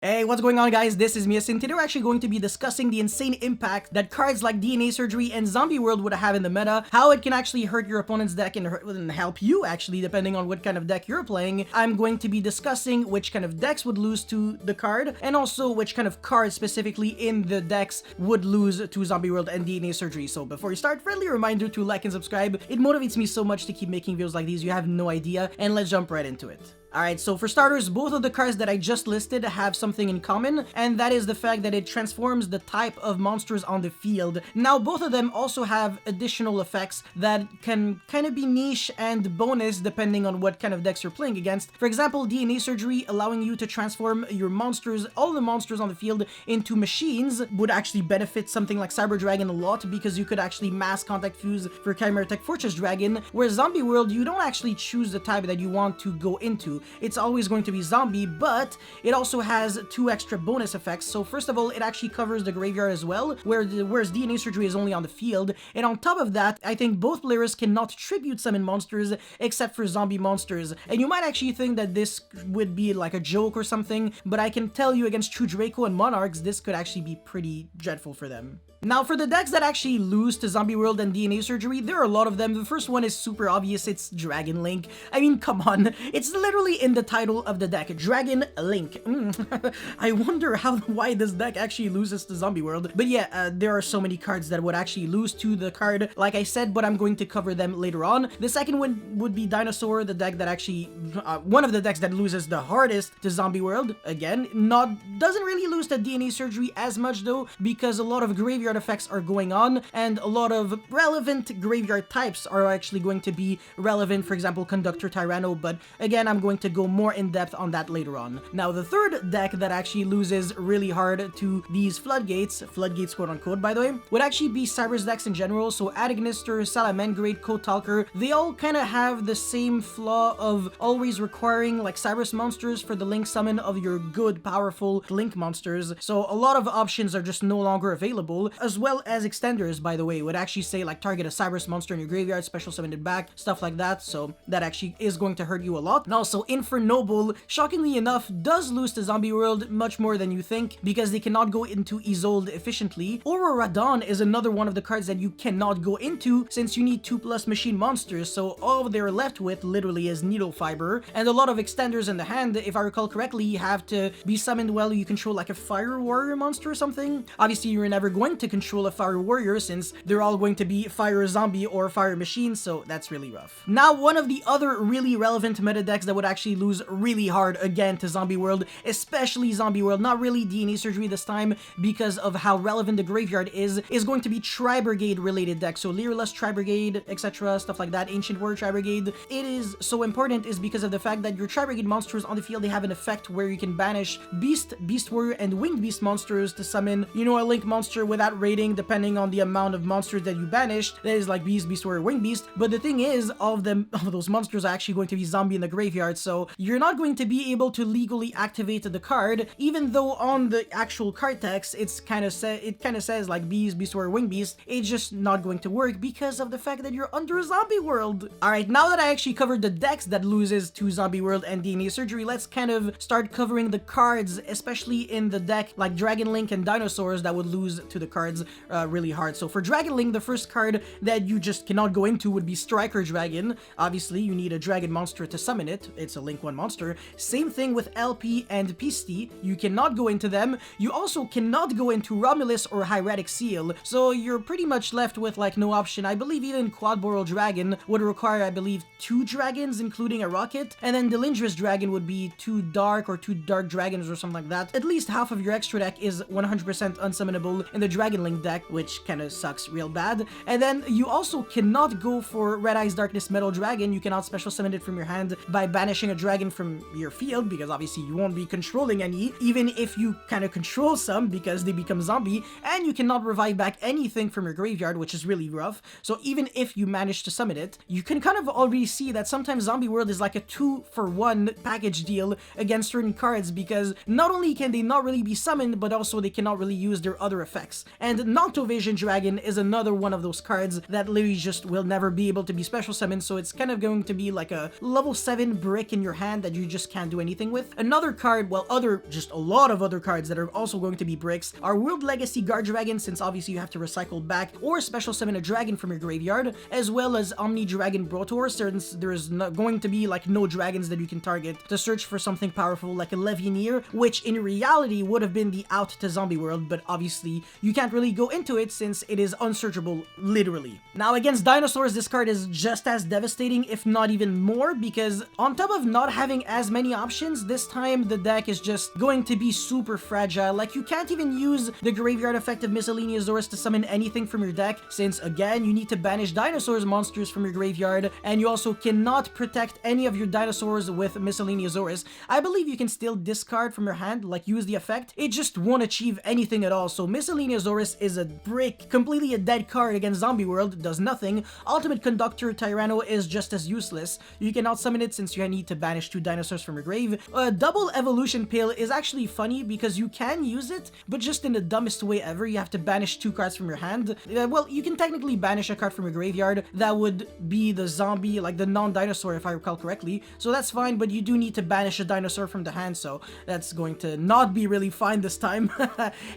Hey, what's going on, guys? This is Miasin. Today we're actually going to be discussing the insane impact that cards like DNA Surgery and Zombie World would have in the meta, how it can actually hurt your opponent's deck and help you, actually, depending on what kind of deck you're playing. I'm going to be discussing which kind of decks would lose to the card, and also which kind of cards specifically in the decks would lose to Zombie World and DNA Surgery. So before you start, friendly reminder to like and subscribe. It motivates me so much to keep making videos like these. You have no idea, and let's jump right into it. Alright, so for starters, both of the cards that I just listed have something in common, and that is the fact that it transforms the type of monsters on the field. Now, both of them also have additional effects that can kind of be niche and bonus depending on what kind of decks you're playing against. For example, DNA Surgery allowing you to transform your monsters, all the monsters on the field, into machines would actually benefit something like Cyber Dragon a lot because you could actually mass contact fuse for Chimera Tech Fortress Dragon, whereas Zombie World, you don't actually choose the type that you want to go into. It's always going to be zombie, but it also has two extra bonus effects. So first of all, it actually covers the graveyard as well, whereas DNA Surgery is only on the field. And on top of that, I think both players cannot tribute summon monsters except for zombie monsters. And you might actually think that this would be like a joke or something, but I can tell you against True Draco and Monarchs, this could actually be pretty dreadful for them. Now, for the decks that actually lose to Zombie World and DNA Surgery, there are a lot of them. The first one is super obvious, it's Dragon Link. I mean, come on, it's literally in the title of the deck, Dragon Link. I wonder why this deck actually loses to Zombie World. But yeah, there are so many cards that would actually lose to the card, like I said, but I'm going to cover them later on. The second one would be Dinosaur, the deck that actually, one of the decks that loses the hardest to Zombie World. Again, doesn't really lose to DNA Surgery as much though, because a lot of graveyard effects are going on, and a lot of relevant graveyard types are actually going to be relevant, for example, Conductor Tyranno, but again, I'm going to go more in depth on that later on. Now, the third deck that actually loses really hard to these floodgates quote unquote, by the way, would actually be Cyrus decks in general. So Adignister, Salamangreat, Code Talker, they all kind of have the same flaw of always requiring like Cyrus monsters for the link summon of your good, powerful link monsters. So a lot of options are just no longer available, as well as extenders, by the way, would actually say like target a Cyrus monster in your graveyard, special summon it back, stuff like that. So that actually is going to hurt you a lot. And also Infernoble, shockingly enough, does lose to Zombie World much more than you think because they cannot go into Isolde efficiently. Aurora Dawn is another one of the cards that you cannot go into since you need 2+ machine monsters, so all they're left with literally is Needle Fiber, and a lot of extenders in the hand. If I recall correctly, you have to be summoned while you control like a Fire Warrior monster or something. Obviously, you're never going to control a Fire Warrior since they're all going to be Fire Zombie or Fire Machine, so that's really rough. Now, one of the other really relevant meta decks that would actually lose really hard again to Zombie World, especially Zombie World, not really DNA Surgery this time because of how relevant the graveyard is going to be Tri-Brigade related decks. So Lyrilus Tri-Brigade, etc., stuff like that, Ancient Warrior Tri-Brigade. It is so important is because of the fact that your Tri-Brigade monsters on the field, they have an effect where you can banish Beast, Beast Warrior, and Winged Beast monsters to summon, you know, a Link monster without rating depending on the amount of monsters that you banished. That is like Beast, Beast Warrior, Winged Beast. But the thing is, all of those monsters are actually going to be zombie in the graveyard, so you're not going to be able to legally activate the card, even though on the actual card text it kind of says like Beast, Beast Warrior, Winged Beast. It's just not going to work because of the fact that you're under Zombie World. Alright, now that I actually covered the decks that loses to Zombie World and DNA Surgery, let's kind of start covering the cards, especially in the deck like Dragon Link and Dinosaurs that would lose to the cards really hard. So for Dragon Link, the first card that you just cannot go into would be Striker Dragon. Obviously, you need a dragon monster to summon it. It's a Link 1 monster. Same thing with LP and Pisti. You cannot go into them. You also cannot go into Romulus or Hieratic Seal. So you're pretty much left with like no option. I believe even Quadboral Dragon would require, I believe, 2 dragons, including a rocket. And then Delindrous Dragon would be 2 dark or 2 dark dragons or something like that. At least half of your extra deck is 100% unsummonable in the Dragon Link deck, which kind of sucks real bad. And then you also cannot go for Red Eyes Darkness Metal Dragon. You cannot special summon it from your hand by banishing a dragon from your field, because obviously you won't be controlling any, even if you kind of control some because they become zombie, and you cannot revive back anything from your graveyard, which is really rough. So even if you manage to summon it, you can kind of already see that sometimes Zombie World is like a 2-for-1 package deal against certain cards, because not only can they not really be summoned, but also they cannot really use their other effects. And Noctovision Dragon is another one of those cards that literally just will never be able to be special summoned, so it's kind of going to be like a level 7 brick in your hand that you just can't do anything with. Another card, well, just a lot of other cards that are also going to be bricks are World Legacy Guard Dragon, since obviously you have to recycle back or special summon a dragon from your graveyard, as well as Omni Dragon Brotor, since there's not going to be like no dragons that you can target to search for something powerful like a Levianeer, which in reality would have been the out to Zombie World, but obviously you can't really go into it since it is unsearchable, literally. Now against dinosaurs, this card is just as devastating, if not even more, because on top of not having as many options, this time the deck is just going to be super fragile. Like, you can't even use the graveyard effect of Miscellaneousaurus to summon anything from your deck, since again you need to banish dinosaurs monsters from your graveyard, and you also cannot protect any of your dinosaurs with Miscellaneousaurus. I believe you can still discard from your hand, like use the effect, it just won't achieve anything at all. So Miscellaneousaurus is a brick, completely a dead card against Zombie World, does nothing. Ultimate Conductor Tyranno is just as useless. You cannot summon it since you need to banish 2 dinosaurs from your grave. Double Evolution Pill is actually funny because you can use it, but just in the dumbest way ever. You have to banish 2 cards from your hand. Well, you can technically banish a card from your graveyard. That would be the zombie, like the non-dinosaur if I recall correctly, so that's fine, but you do need to banish a dinosaur from the hand, so that's going to not be really fine this time.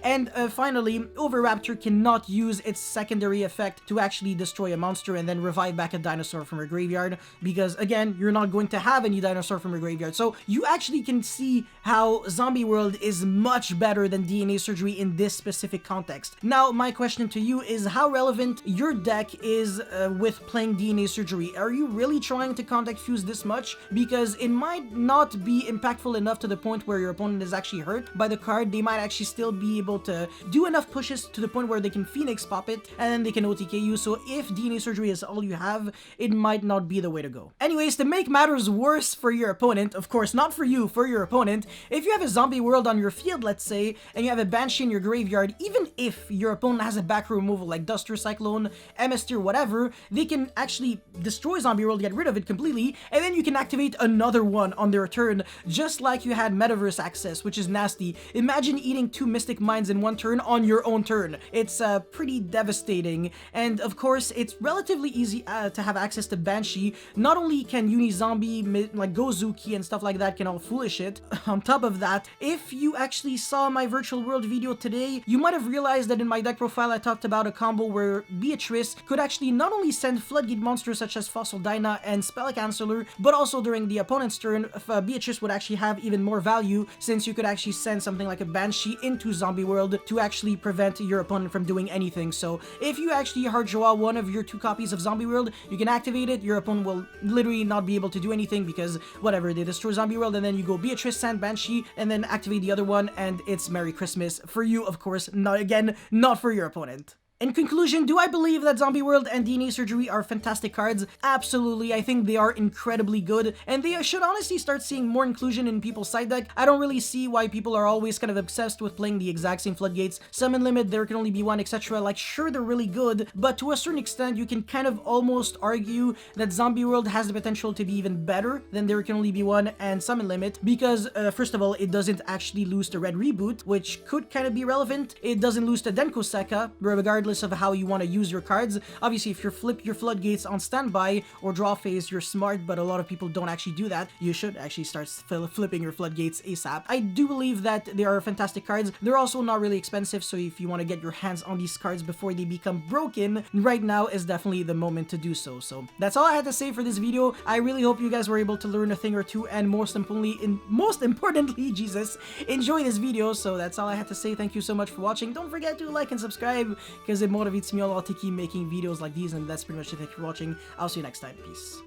And finally, Overraptor cannot use its secondary effect to actually destroy a monster and then revive back a dinosaur from your graveyard, because again, you're not going to have any dinosaur from your graveyard. So you actually can see how Zombie World is much better than DNA Surgery in this specific context. Now, my question to you is how relevant your deck is with playing DNA Surgery. Are you really trying to contact fuse this much? Because it might not be impactful enough to the point where your opponent is actually hurt by the card. They might actually still be able to do enough pushes to the point where they can Phoenix pop it and then they can OTK you. So if DNA Surgery is all you have, it might not be the way to go. Anyways, to make matters worse for your opponent, of course not for you, for your opponent, if you have a Zombie World on your field, let's say, and you have a Banshee in your graveyard, even if your opponent has a back row removal like Duster Cyclone, MS Tier, whatever, they can actually destroy Zombie World, get rid of it completely, and then you can activate another one on their turn, just like you had Metaverse access, which is nasty. Imagine eating 2 Mystic Mines in one turn on your own turn. It's pretty devastating, and of course, it's relatively easy to have access to Banshee. Not only can Unizombie, like Gozuki and stuff like that can all foolish it, on top of that, if you actually saw my Virtual World video today, you might have realized that in my deck profile I talked about a combo where Beatrice could actually not only send Floodgate monsters such as Fossil Dyna and Spell Canceller, but also during the opponent's turn, Beatrice would actually have even more value, since you could actually send something like a Banshee into Zombie World to actually prevent your opponent from doing anything. So if you actually hard draw one of your 2 copies of Zombie World, you can activate it, your opponent will literally not be able to do anything because whatever, they destroy Zombie World, and then you go Beatrice, sand Banshee, and then activate the other one, and it's Merry Christmas for you, of course, not for your opponent. In conclusion, do I believe that Zombie World and DNA Surgery are fantastic cards? Absolutely, I think they are incredibly good, and they should honestly start seeing more inclusion in people's side deck. I don't really see why people are always kind of obsessed with playing the exact same Floodgates. Summon Limit, there can only be one, etc. Like, sure, they're really good, but to a certain extent, you can kind of almost argue that Zombie World has the potential to be even better than there can only be one and Summon Limit, because, first of all, it doesn't actually lose to Red Reboot, which could kind of be relevant. It doesn't lose to Denko Sekka, regardless of how you want to use your cards. Obviously, if you flip your Floodgates on standby or draw phase, you're smart, but a lot of people don't actually do that. You should actually start flipping your Floodgates ASAP. I do believe that they are fantastic cards. They're also not really expensive, so if you want to get your hands on these cards before they become broken, right now is definitely the moment to do so. So that's all I had to say for this video. I really hope you guys were able to learn a thing or two, and most importantly, Jesus, enjoy this video. So that's all I had to say. Thank you so much for watching. Don't forget to like and subscribe, because it motivates me a lot to keep making videos like these, and that's pretty much it. Thank you for watching. I'll see you next time. Peace.